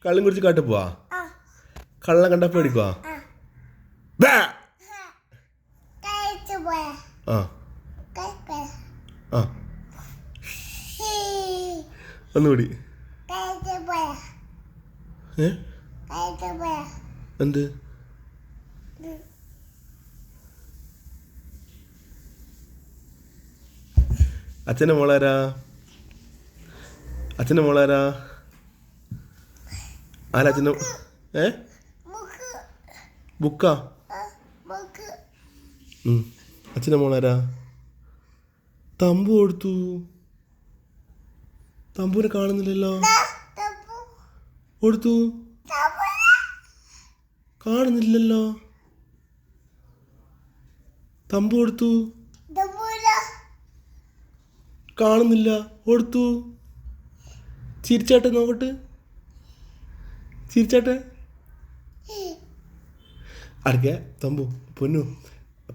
കള്ളം കുടിച്ച് കാട്ട് പോവാ. കള്ളം കണ്ട പേടിക്കുവാ. ഒന്നുകൂടി. എന്ത് അച്ഛൻ്റെ മോളാരാ? അച്ഛൻ്റെ മോളാരാ? ആരാ അച്ഛൻ്റെ? ബുക്കാ? അച്ഛൻ്റെ മോളാരാ? തമ്പു കൊടുത്തു. തമ്പുവിനെ കാണുന്നില്ലല്ലോ. കൊടുത്തു കാണുന്നില്ലല്ലോ. തമ്പു കൊടുത്തു കാണുന്നില്ല. കൊടുത്തു. ചിരിച്ചാട്ടെ നോക്കട്ടെ. ചിരിച്ചാട്ടെ. അടയ്ക്ക തമ്പു പൊന്നു.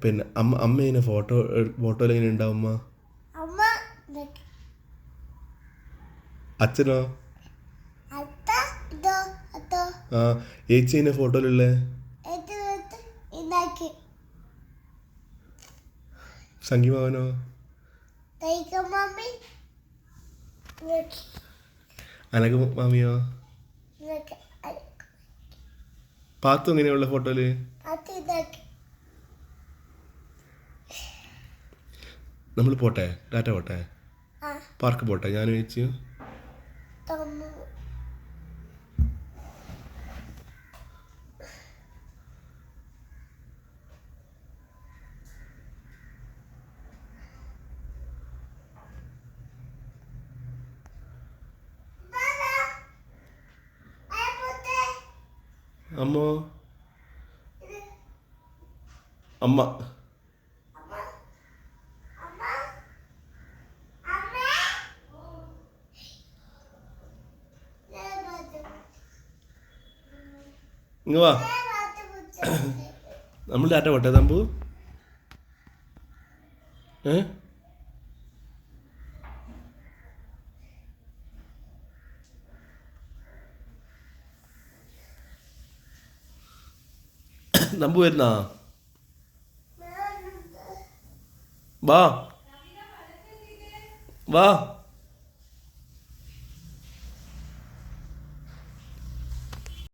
പിന്നെ അമ്മ ഇങ്ങനെ ഫോട്ടോയിൽ എങ്ങനെ ഉണ്ടാവും? അമ്മ അച്ഛനോ? ആ ഏച്ചി എന്നെ ഫോട്ടോയിലുള്ള സംഗീമാവനോ? അനക മാമിയോ? പാത്തു എങ്ങനെയുള്ള ഫോട്ടോയില്? നമ്മൾ പോട്ടെ, ടാറ്റ പോട്ടെ, പാർക്ക് പോട്ടെ. ഞാനും ചേച്ചി അമ്മോ അമ്മ ഇങ്ങ് വാ. നമ്മൾ ടാറ്റ പോട്ടെ തമ്പു. തമ്പു വരുന്നാ? വാ വാ.